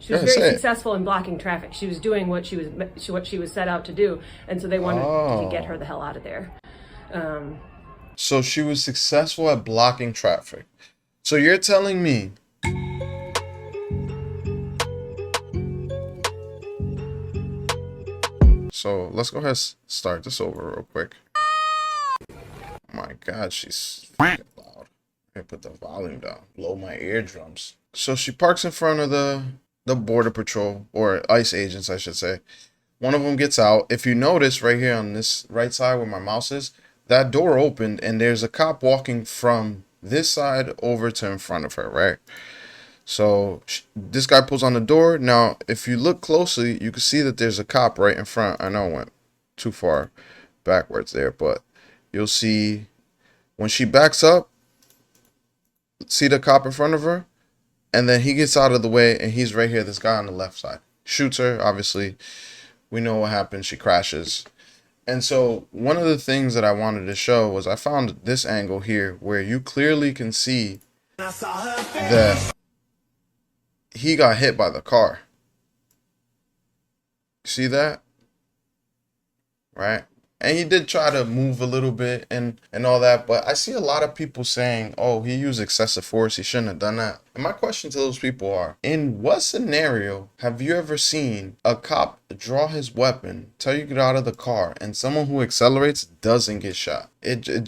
She was very successful in blocking traffic. She was doing what she was set out to do, and so they wanted to get her the hell out of there. So she was successful at blocking traffic. So you're telling me so let's go ahead and start this over real quick. Oh my God, she's fucking loud. I put the volume down, blow my eardrums. So she parks in front of the border patrol, or ICE agents, I should say. One of them gets out. If you notice right here on this right side where my mouse is, that door opened and there's a cop walking from this side over to in front of her, right? So this guy pulls on the door. Now, if you look closely, you can see that there's a cop right in front. I know I went too far backwards there, but you'll see when she backs up, see the cop in front of her, and then he gets out of the way and he's right here, this guy on the left side. Shoots her, obviously. We know what happens. She crashes. And so one of the things that I wanted to show was I found this angle here where you clearly can see that he got hit by the car. See that? Right? And he did try to move a little bit and all that, but I see a lot of people saying, oh, he used excessive force, he shouldn't have done that. And my question to those people are, in what scenario have you ever seen a cop draw his weapon, tell you to get out of the car, and someone who accelerates doesn't get shot? It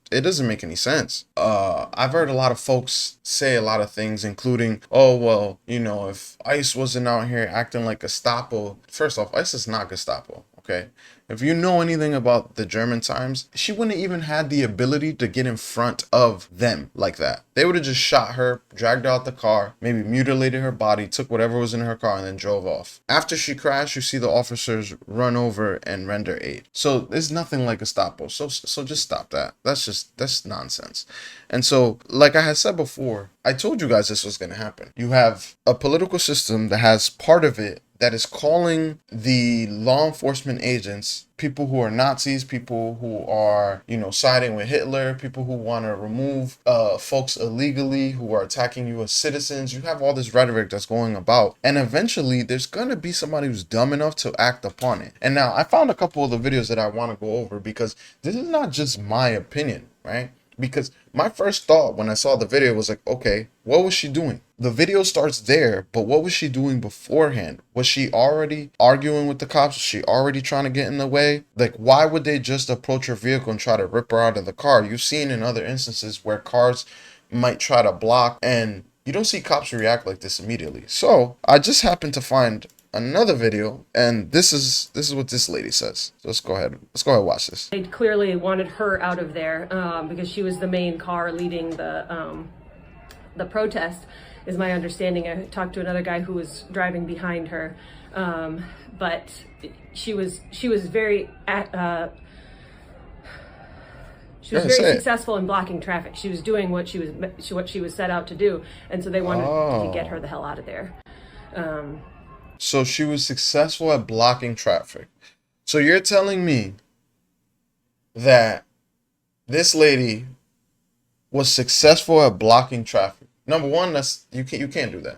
doesn't make any sense. I've heard a lot of folks say a lot of things, including, oh, well, you know, if ICE wasn't out here acting like Gestapo. First off, ICE is not Gestapo, okay? If you know anything about the German times, she wouldn't even had the ability to get in front of them like that. They would have just shot her, dragged her out the car, maybe mutilated her body, took whatever was in her car, and then drove off. After she crashed, you see the officers run over and render aid. So there's nothing like Gestapo. So just stop that. That's nonsense. And so, like I had said before, I told you guys this was going to happen. You have a political system that has part of it that is calling the law enforcement agents people who are Nazis, people who are, you know, siding with Hitler, people who want to remove folks illegally, who are attacking U.S. citizens. You have all this rhetoric that's going about, and eventually there's going to be somebody who's dumb enough to act upon it. And now I found a couple of the videos that I want to go over because this is not just my opinion, right? Because my first thought when I saw the video was like, okay, what was she doing? The video starts there, but what was she doing beforehand? Was she already arguing with the cops? Was she already trying to get in the way? Like, why would they just approach her vehicle and try to rip her out of the car? You've seen in other instances where cars might try to block, and you don't see cops react like this immediately. So I just happened to find another video, and this is what this lady says. So let's go ahead and watch this. They clearly wanted her out of there because she was the main car leading the protest, is my understanding. I talked to another guy who was driving behind her, but she was very successful in blocking traffic. She was doing what she was set out to do, and so they wanted to get her the hell out of there. So she was successful at blocking traffic. So you're telling me that this lady was successful at blocking traffic? Number one, that's you can't do that.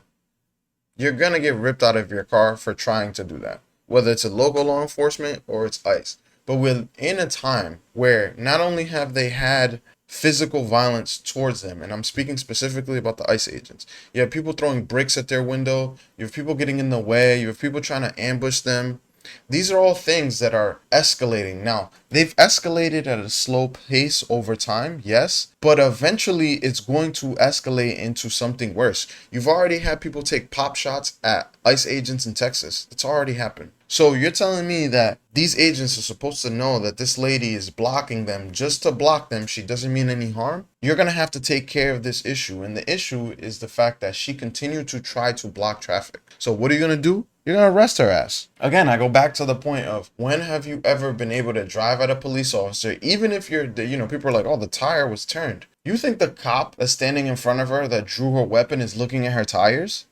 You're gonna get ripped out of your car for trying to do that, whether it's a local law enforcement or it's ICE. But within a time where not only have they had physical violence towards them, and I'm speaking specifically about the ICE agents. You have people throwing bricks at their window. You have people getting in the way. You have people trying to ambush them. These are all things that are escalating. Now, they've escalated at a slow pace over time, yes, but eventually it's going to escalate into something worse. You've already had people take pop shots at ICE agents in Texas. It's already happened. So you're telling me that these agents are supposed to know that this lady is blocking them just to block them. She doesn't mean any harm. You're going to have to take care of this issue. And the issue is the fact that she continued to try to block traffic. So what are you going to do? You're going to arrest her ass. Again, I go back to the point of, when have you ever been able to drive at a police officer, even if you're, you know, people are like, oh, the tire was turned. You think the cop that's standing in front of her that drew her weapon is looking at her tires?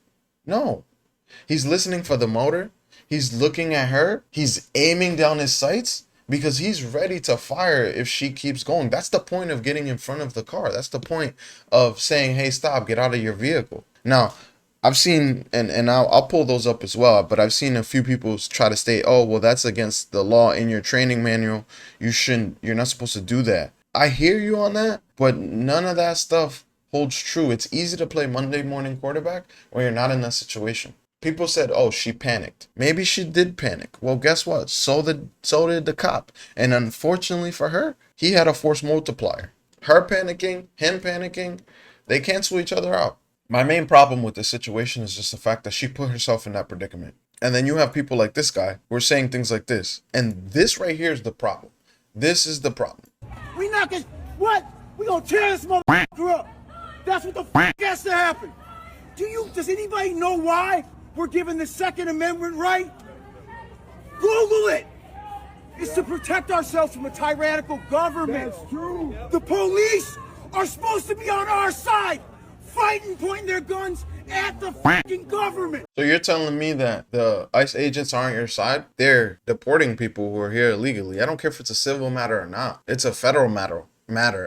No. He's listening for the motor. He's looking at her. He's aiming down his sights because he's ready to fire if she keeps going. That's the point of getting in front of the car. That's the point of saying, hey, stop, get out of your vehicle. Now, I've seen, and I'll pull those up as well, but I've seen a few people try to state, oh, well, that's against the law in your training manual. You're not supposed to do that. I hear you on that, but none of that stuff holds true. It's easy to play Monday morning quarterback when you're not in that situation. People said, oh, she panicked. Maybe she did panic. Well, guess what? So did the cop. And unfortunately for her, he had a force multiplier. Her panicking, him panicking, they cancel each other out. My main problem with this situation is just the fact that she put herself in that predicament. And then you have people like this guy who are saying things like this. And this right here is the problem. This is the problem. We not gonna, what? We gonna tear this motherfucker up. That's what the fuck has to happen. Does anybody know why we're given the Second Amendment right? Google it. It's to protect ourselves from a tyrannical government. That's true. The police are supposed to be on our side, fighting, pointing their guns at the fucking government. So you're telling me that the ICE agents aren't your side? They're deporting people who are here illegally. I don't care if it's a civil matter or not. It's a federal matter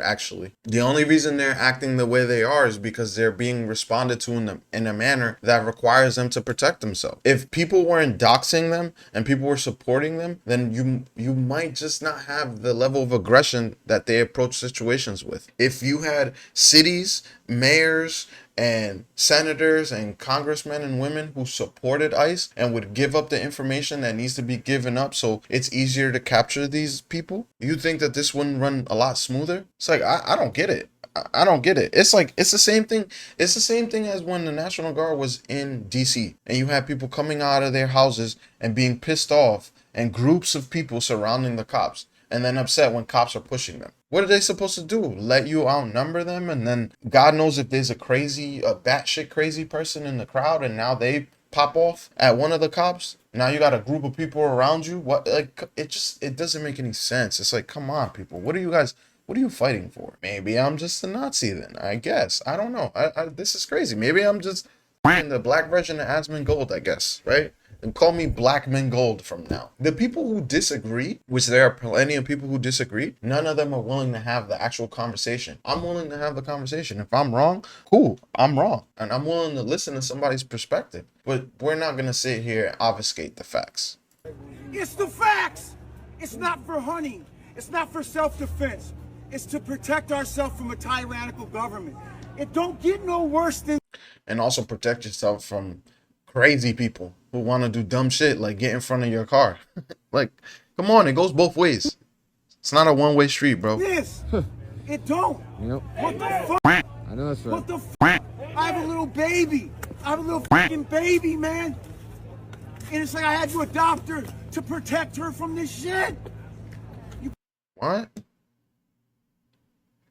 actually. The only reason they're acting the way they are is because they're being responded to in a manner that requires them to protect themselves. If people weren't doxing them and people were supporting them, then you might just not have the level of aggression that they approach situations with. If you had cities, mayors, and senators and congressmen and women who supported ICE and would give up the information that needs to be given up so it's easier to capture these people, you think that this wouldn't run a lot smoother? It's like, I don't get it. I don't get it. It's like, it's the same thing. It's the same thing as when the National Guard was in DC and you had people coming out of their houses and being pissed off and groups of people surrounding the cops and then upset when cops are pushing them. What are they supposed to do? Let you outnumber them? And then God knows if there's a batshit crazy person in the crowd and now they pop off at one of the cops. Now you got a group of people around you. What? Like, it doesn't make any sense. It's like, come on, people. What are you fighting for? Maybe I'm just a Nazi then, I guess. I don't know. This is crazy. Maybe I'm just in the black version of Asmongold, I guess, right? And call me Blackman Gold from now. The people who disagree, which there are plenty of people who disagree, none of them are willing to have the actual conversation. I'm willing to have the conversation. If I'm wrong, cool, I'm wrong. And I'm willing to listen to somebody's perspective. But we're not going to sit here and obfuscate the facts. It's the facts. It's not for hunting. It's not for self-defense. It's to protect ourselves from a tyrannical government. It don't get no worse than... And also protect yourself from crazy people who want to do dumb shit like get in front of your car. Like, come on, it goes both ways. It's not a one-way street, bro. This. It don't. Yep. What the fuck? I know that's right. What the fuck? I have a little baby. I have a little fucking baby, man. And it's like I had to adopt her to protect her from this shit. What?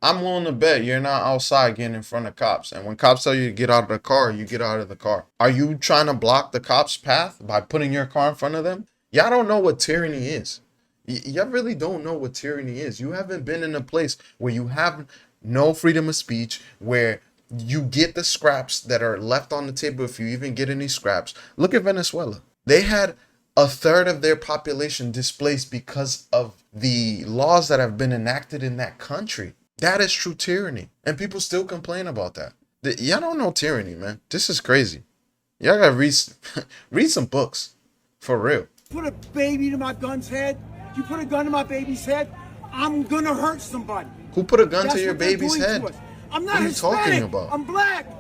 I'm willing to bet you're not outside getting in front of cops. And when cops tell you to get out of the car, you get out of the car. Are you trying to block the cops' path by putting your car in front of them? Y'all don't know what tyranny is. Y'all really don't know what tyranny is. You haven't been in a place where you have no freedom of speech, where you get the scraps that are left on the table if you even get any scraps. Look at Venezuela. They had a third of their population displaced because of the laws that have been enacted in that country. That is true tyranny. And people still complain about that. Y'all don't know tyranny, man. This is crazy. Y'all gotta read some books. For real. Put a baby to my gun's head. You put a gun to my baby's head, I'm gonna hurt somebody. Who put a gun That's to your what they're baby's doing head? to us. I'm not What are you Hispanic. talking about? I'm black.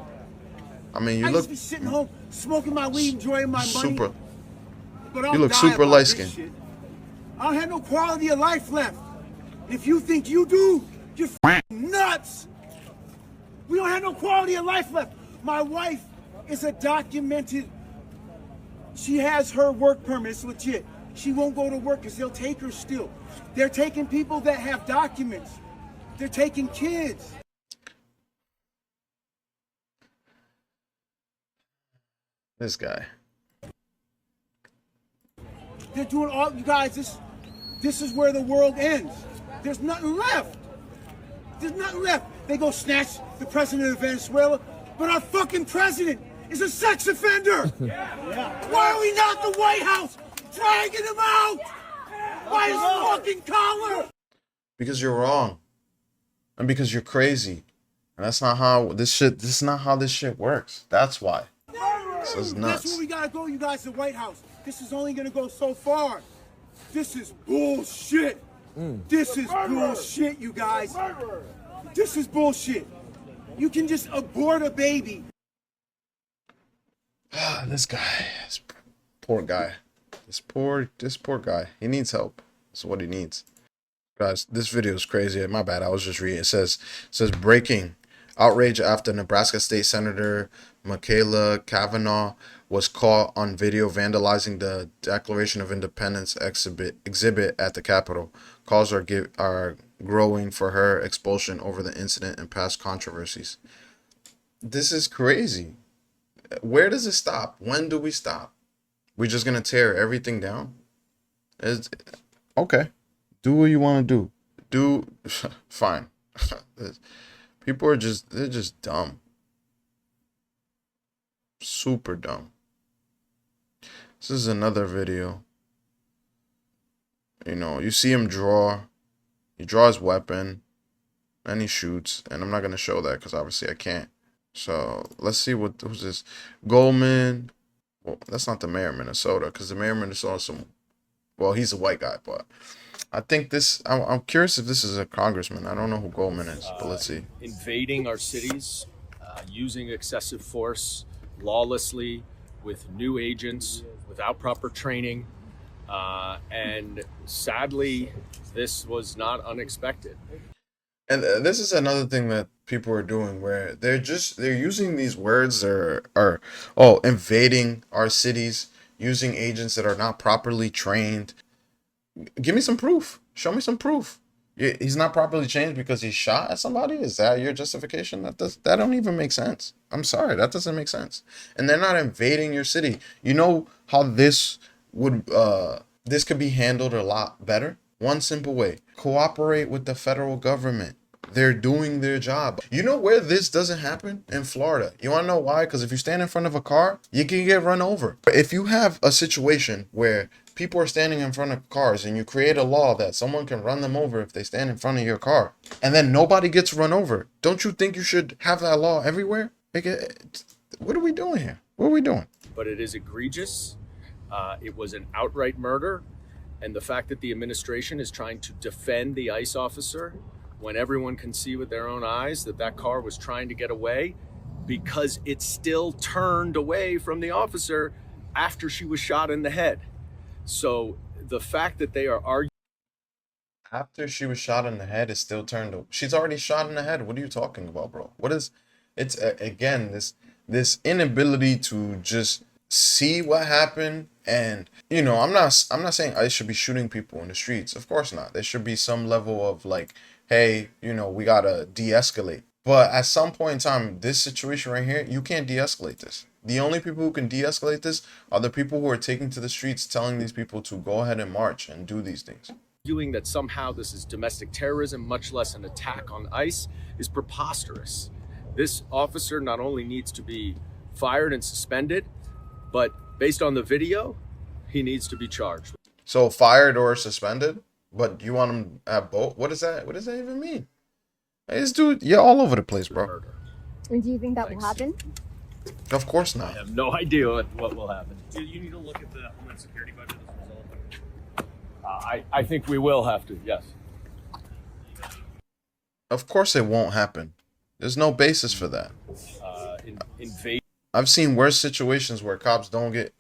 I mean, I you used look to be sitting home smoking my weed, enjoying my money. super. But I'll You look die super about light this skinned. shit. I don't have no quality of life left. If you think you do, you're f***ing nuts. We don't have no quality of life left. My wife is a documented, she has her work permit, it's legit. She won't go to work because they'll take her still. They're taking people that have documents. They're taking kids. This guy. They're doing all, you guys, this is where the world ends. There's nothing left. There's nothing left. They go snatch the president of Venezuela, but our fucking president is a sex offender. Why are we not the White House dragging him out? By his fucking collar. Because you're wrong. And because you're crazy. And that's not how this is not how this shit works. That's why. This is That's nuts. where we gotta go, you guys, the White House. This is only gonna go so far. This is bullshit. This is bullshit, you guys. This is bullshit. You can just abort a baby. This guy, this poor guy, this poor guy. He needs help. That's what he needs. Guys, this video is crazy. My bad. I was just reading. It says breaking outrage after Nebraska State Senator Michaela Cavanaugh was caught on video vandalizing the Declaration of Independence exhibit at the Capitol. Calls are growing for her expulsion over the incident and past controversies. This is crazy. Where does it stop? When do we stop? We're just gonna tear everything down? Okay. Do what you want to do. Fine. People are they're just dumb. Super dumb. This is another video. You know, you see him draw. He draws weapon. And he shoots. And I'm not going to show that because obviously I can't. So let's see who's this. Goldman. Well, that's not the mayor of Minnesota, because the mayor of Minnesota he's a white guy, but I think I'm curious if this is a congressman. I don't know who Goldman is, but let's see. Invading our cities, using excessive force lawlessly with new agents without proper training. And sadly, this was not unexpected. And this is another thing that people are doing, where they're using these words invading our cities, using agents that are not properly trained. Give me some proof. Show me some proof. He's not properly trained because he shot at somebody? Is that your justification? That don't even make sense. I'm sorry, that doesn't make sense. And they're not invading your city. You know how this could be handled a lot better? One simple way. Cooperate with the federal government. They're doing their job. You know where this doesn't happen? In Florida. You want to know why? Because if you stand in front of a car, you can get run over. If you have a situation where people are standing in front of cars and you create a law that someone can run them over if they stand in front of your car, and then nobody gets run over, don't you think you should have that law everywhere? What are we doing here? What are we doing? But it is egregious. It was an outright murder. And the fact that the administration is trying to defend the ICE officer when everyone can see with their own eyes that car was trying to get away, because it still turned away from the officer after she was shot in the head. So the fact that they are arguing after she was shot in the head, is still turned. She's already shot in the head. What are you talking about, bro? It's again, this inability to just see what happened. And you know, I'm not saying ICE should be shooting people in the streets. Of course not. There should be some level of like, hey, you know, we gotta de-escalate. But at some point in time, this situation right here, you can't de-escalate this. The only people who can de-escalate this are the people who are taking to the streets, telling these people to go ahead and march and do these things. that somehow this is domestic terrorism, much less an attack on ICE, is preposterous. This officer not only needs to be fired and suspended, but based on the video, he needs to be charged. So fired or suspended, but you want him at both? What does that even mean? Hey, this dude, you're all over the place, bro. Murder. And do you think that will happen? Of course I not. have no idea what will happen. You need to look at the Homeland Security budget as a result. I think we will have to, yes. Of course it won't happen. There's no basis for that. Invade. I've seen worse situations where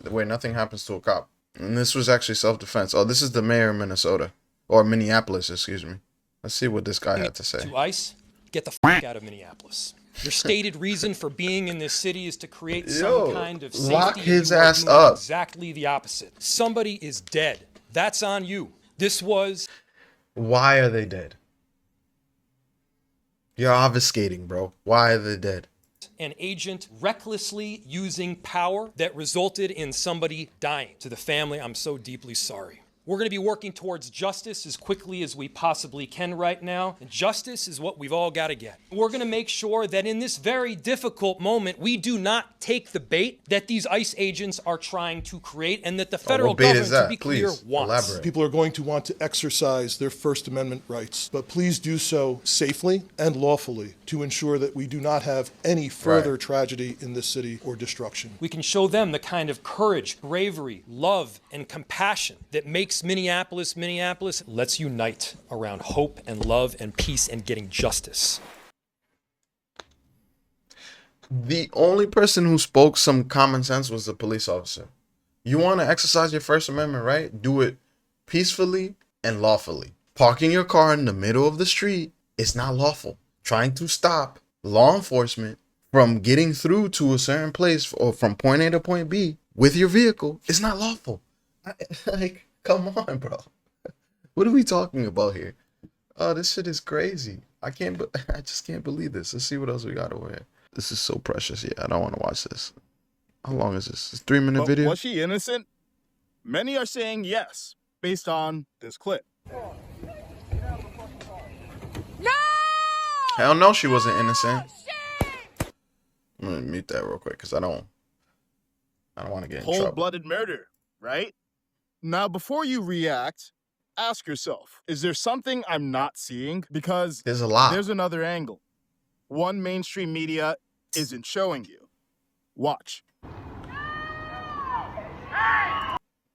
where nothing happens to a cop. And this was actually self-defense. Oh, this is the mayor of Minnesota. Or Minneapolis, excuse me. Let's see what this guy had to say. To ICE, get the f*** out of Minneapolis. Your stated reason for being in this city is to create some kind of safety. Lock his You are ass doing up. Exactly the opposite. Somebody is dead. That's on you. This was... Why are they dead? You're obfuscating, bro. Why are they dead? an agent recklessly using power that resulted in somebody dying. To the family, I'm so deeply sorry. We're going to be working towards justice as quickly as we possibly can right now. And justice is what we've all got to get. We're going to make sure that in this very difficult moment, we do not take the bait that these ICE agents are trying to create and that the federal what bait government, is that? to be clear, Please wants. elaborate. People are going to want to exercise their First Amendment rights, but please do so safely and lawfully to ensure that we do not have any further tragedy in this city or destruction. We can show them the kind of courage, bravery, love, and compassion that makes Minneapolis, Minneapolis. Let's unite around hope and love and peace and getting justice. The only person who spoke some common sense was the police officer. You want to exercise your First Amendment right? Do it peacefully and lawfully. Parking your car in the middle of the street is not lawful. Trying to stop law enforcement from getting through to a certain place or from point A to point B with your vehicle is not lawful. Like, come on, bro. What are we talking about here? Oh, this shit is crazy. I just can't believe this. Let's see what else we got over here. This is so precious. Yeah, I don't want to watch this. How long is this? It's a 3-minute video? Was she innocent? Many are saying yes, based on this clip. No! Hell no, she wasn't innocent. I'm gonna mute that real quick because I don't want to get in trouble. Cold-blooded murder, right? Now, before you react, ask yourself, is there something I'm not seeing? Because There's a lot. there's another angle. One mainstream media isn't showing you. Watch.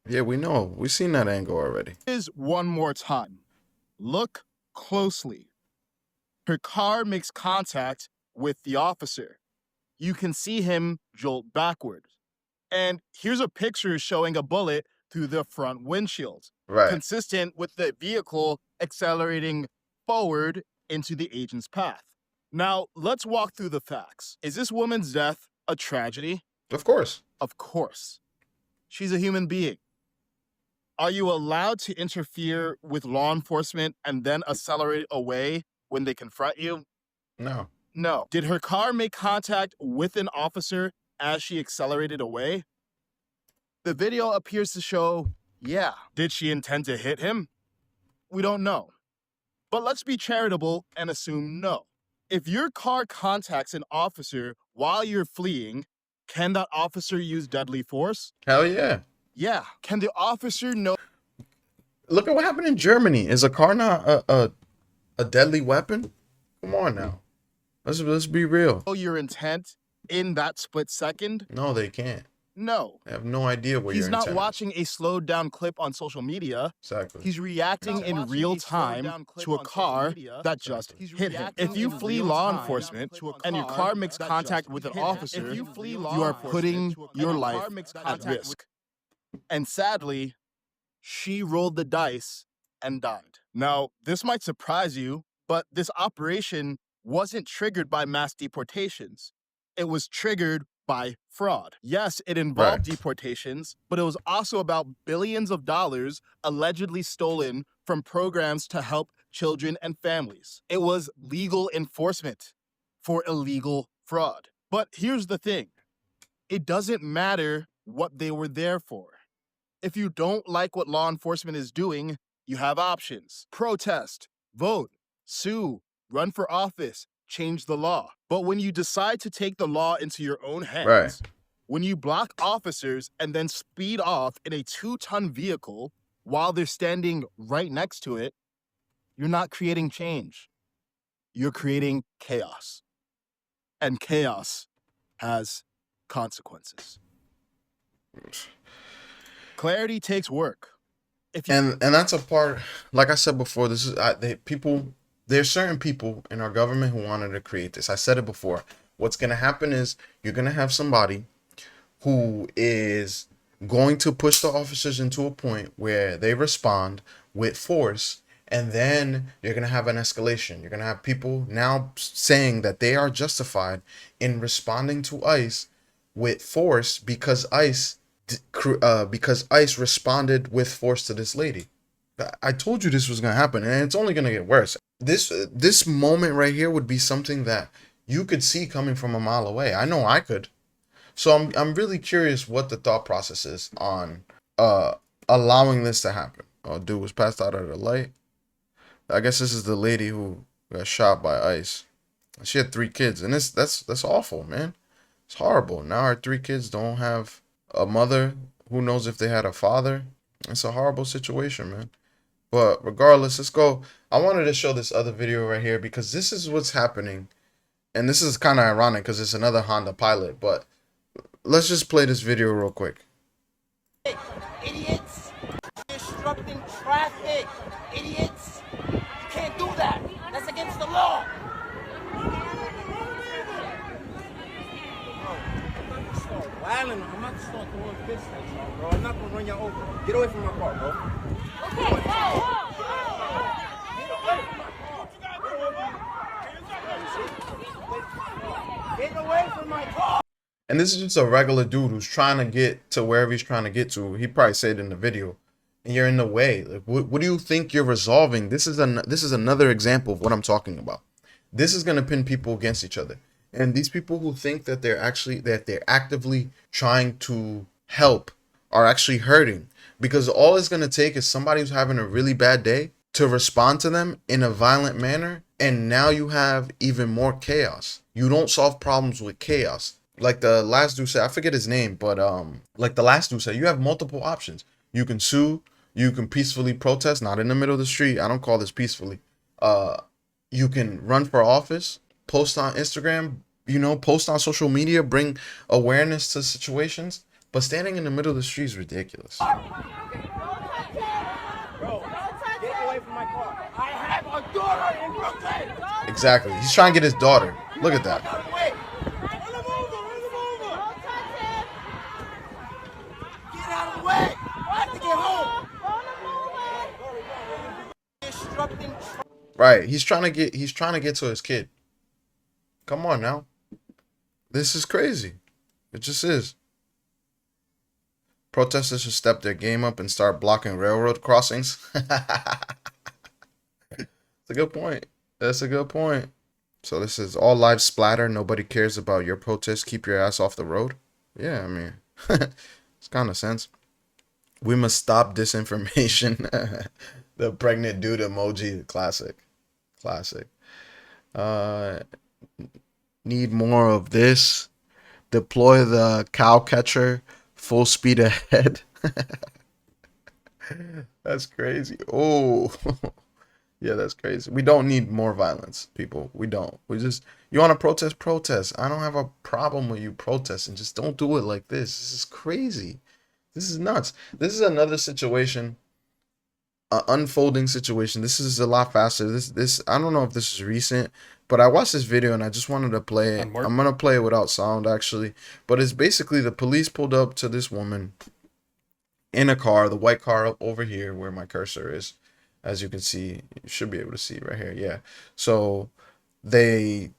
Yeah, we know. We've seen that angle already. Is one more time. Look closely. Her car makes contact with the officer. You can see him jolt backwards. And here's a picture showing a bullet through the front windshield, Right. consistent with the vehicle accelerating forward into the agent's path. Now, let's walk through the facts. Is this woman's death a tragedy? Of course. Of course. She's a human being. Are you allowed to interfere with law enforcement and then accelerate away when they confront you? No. No. Did her car make contact with an officer as she accelerated away? The video appears to show, yeah. Did she intend to hit him? We don't know. But let's be charitable and assume no. If your car contacts an officer while you're fleeing, can that officer use deadly force? Hell yeah. Yeah. Can the officer know Look at what happened in Germany. Is a car not a deadly weapon? Come on now. Let's be real. your intent in that split second? No, they can't. No. They have no idea what He's you're not intending. watching a slowed down clip on social media. Exactly. He's reacting in real time to a car that just hit him. If you flee law enforcement and your car makes contact with an officer, you are putting your life at risk. And sadly, she rolled the dice and died. Now, this might surprise you, but this operation wasn't triggered by mass deportations. It was triggered by fraud. Yes, it involved deportations, but it was also about billions of dollars allegedly stolen from programs to help children and families. It was legal enforcement for illegal fraud. But here's the thing. It doesn't matter what they were there for. If you don't like what law enforcement is doing, you have options. Protest, vote, sue, run for office, change the law. But when you decide to take the law into your own hands, when you block officers and then speed off in a 2-ton vehicle while they're standing right next to it, you're not creating change. You're creating chaos. And chaos has consequences. Clarity takes work. And that's a part, like I said before, this is there's certain people in our government who wanted to create this. I said it before. What's going to happen is you're going to have somebody who is going to push the officers into a point where they respond with force, and then you're going to have an escalation. You're going to have people now saying that they are justified in responding to ICE with force because ICE responded with force to this lady. I told you this was going to happen, and it's only going to get worse. This moment right here would be something that you could see coming from a mile away. I know I could. So I'm really curious what the thought process is on allowing this to happen. Oh, dude was passed out at a light. I guess this is the lady who got shot by ICE. She had 3 kids, and that's awful, man. It's horrible. Now her 3 kids don't have a mother. Who knows if they had a father? It's a horrible situation, man. But regardless, let's go. I wanted to show this other video right here because this is what's happening. And this is kind of ironic because it's another Honda Pilot. But let's just play this video real quick. Idiots! Disrupting traffic! Idiots! You can't do that! That's against the law! I'm not to start throwing fists at y'all, bro. I'm not gonna run y'all over. Get away from my car, bro. Okay, Get away from my car. Get away from my car. And this is just a regular dude who's trying to get to wherever he's trying to get to. He probably said it in the video. And you're in the way. Like, what do you think you're resolving? This is another example of what I'm talking about. This is gonna pin people against each other. And these people who think that they're actively trying to help are actually hurting, because all it's going to take is somebody who's having a really bad day to respond to them in a violent manner. And now you have even more chaos. You don't solve problems with chaos. Like the last dude said, I forget his name, but like the last dude said, you have multiple options. You can sue, you can peacefully protest, not in the middle of the street. I don't call this peacefully. You can run for office, post on Instagram, post on social media, bring awareness to situations. But standing in the middle of the street is ridiculous. Bro, get away from my car. I have a daughter in Brooklyn. Exactly. He's trying to get his daughter. Look at that. Get out of the way. I have to get home. Disrupting. Right. He's trying to get to his kid. Come on now. This is crazy. It just is. Protesters should step their game up and start blocking railroad crossings. That's a good point. That's a good point. So this is all lives splatter. Nobody cares about your protest. Keep your ass off the road. Yeah, I mean, it's kind of sense. We must stop disinformation. The pregnant dude emoji. Classic. Classic. Need more of this. Deploy the cow catcher. Full speed ahead. That's crazy. Oh, yeah, that's crazy. We don't need more violence, people. We don't. You want to protest? Protest. I don't have a problem with you protesting. Just don't do it like this. This is crazy. This is nuts. This is another situation, an unfolding situation. This is a lot faster. This I don't know if this is recent, but I watched this video and I just wanted to play it. I'm gonna play it without sound actually, but it's basically the police pulled up to this woman in a car, the white car up over here where my cursor is, as you can see. You should be able to see right here. Yeah. So the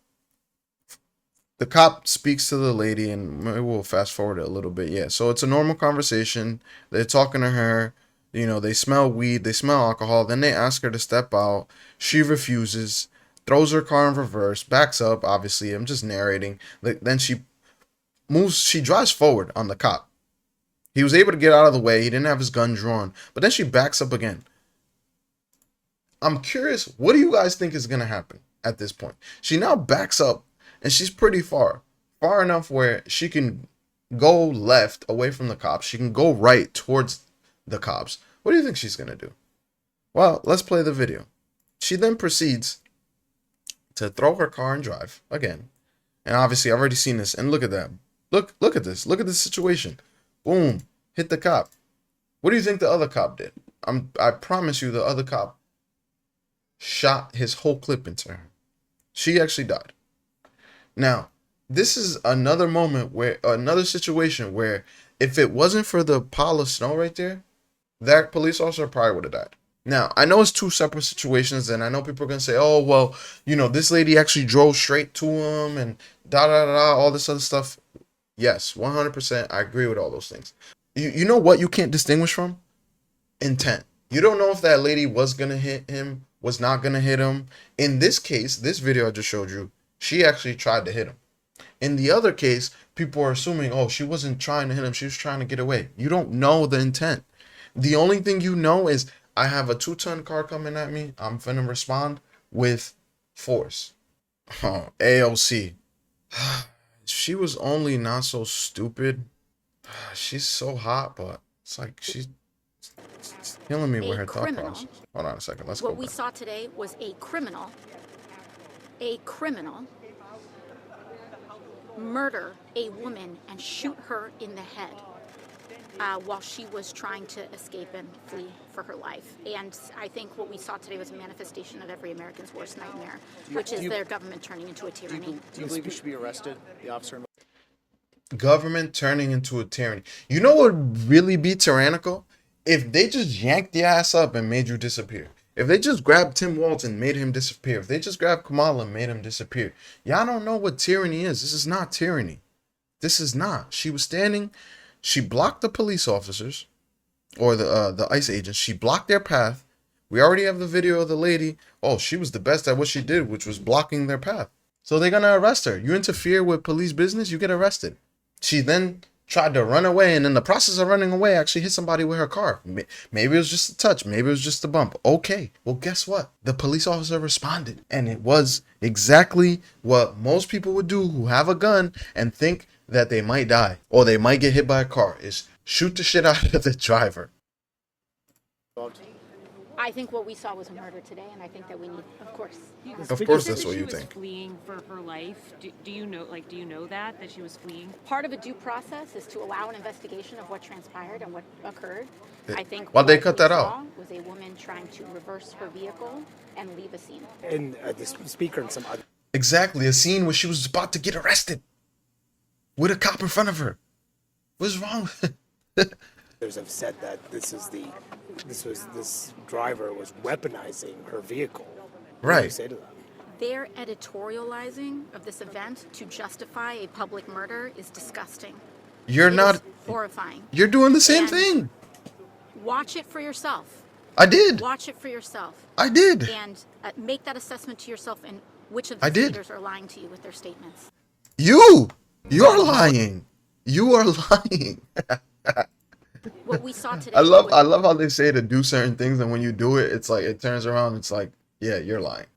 cop speaks to the lady, and maybe we'll fast forward it a little bit. Yeah. So it's a normal conversation. They're talking to her. They smell weed, they smell alcohol. Then they ask her to step out. She refuses, throws her car in reverse, backs up. Obviously, I'm just narrating. Then she drives forward on the cop. He was able to get out of the way. He didn't have his gun drawn. But then she backs up again. I'm curious, what do you guys think is going to happen at this point? She now backs up, and she's pretty far enough where she can go left away from the cops. She can go right towards the cops. What do you think she's gonna do? Well, let's play the video. She then proceeds to throw her car and drive again. And obviously I've already seen this, and look at that. Look at this. Look at this situation. Boom. Hit the cop. What do you think the other cop did? I promise you the other cop shot his whole clip into her. She actually died. Now, this is another situation where if it wasn't for the pile of snow right there, that police officer probably would have died. Now, I know it's two separate situations, and I know people are going to say, oh, well, this lady actually drove straight to him and all this other stuff. Yes, 100%. I agree with all those things. You know what you can't distinguish from? Intent. You don't know if that lady was going to hit him, was not going to hit him. In this case, this video I just showed you, she actually tried to hit him. In the other case, people are assuming, oh, she wasn't trying to hit him. She was trying to get away. You don't know the intent. The only thing you know is I have a 2-ton car coming at me. I'm finna respond with force. Oh, AOC. She was only not so stupid. She's so hot, but it's like she's killing me with her thought process. Hold on a second. Let's go What we back. saw today was a criminal murder a woman and shoot her in the head while she was trying to escape and flee for her life. And I think what we saw today was a manifestation of every American's worst nightmare, which is their government turning into a tyranny. Do you believe he should be arrested, the officer? Government turning into a tyranny. You know what would really be tyrannical? If they just yanked the ass up and made you disappear. If they just grabbed Tim Walz and made him disappear. If they just grabbed Kamala and made him disappear. Y'all don't know what tyranny is. This is not tyranny. This is not. She was standing. She blocked the police officers or the ICE agents. She blocked their path. We already have the video of the lady. Oh, she was the best at what she did, which was blocking their path. So they're going to arrest her. You interfere with police business, you get arrested. She then tried to run away, and in the process of running away, actually hit somebody with her car. Maybe it was just a touch. Maybe it was just a bump. Okay. Well, guess what? The police officer responded, and it was exactly what most people would do who have a gun and think that they might die or they might get hit by a car, is shoot the shit out of the driver. I think what we saw was a murder today, and I think that we need, of course. Of course, that's what you She was think. fleeing for her life. Do you know that she was fleeing? Part of a due process is to allow an investigation of what transpired and what occurred. I think Why'd they what cut we that out? saw was a woman trying to reverse her vehicle and leave a scene. And the speaker and some other. Exactly, a scene where she was about to get arrested with a cop in front of her. What's wrong? Others have said that this driver was weaponizing her vehicle. What do you Right. say to that? Their editorializing of this event to justify a public murder is disgusting. You're It not. is horrifying. You're doing the same And- thing. Watch it for yourself. I did. Watch it for yourself. I did. And make that assessment to yourself and which of I the did. leaders are lying to you with their statements. You're lying. You are lying. What we saw today I love was how they say to do certain things, and when you do it, it's like it turns around. It's like, yeah, you're lying.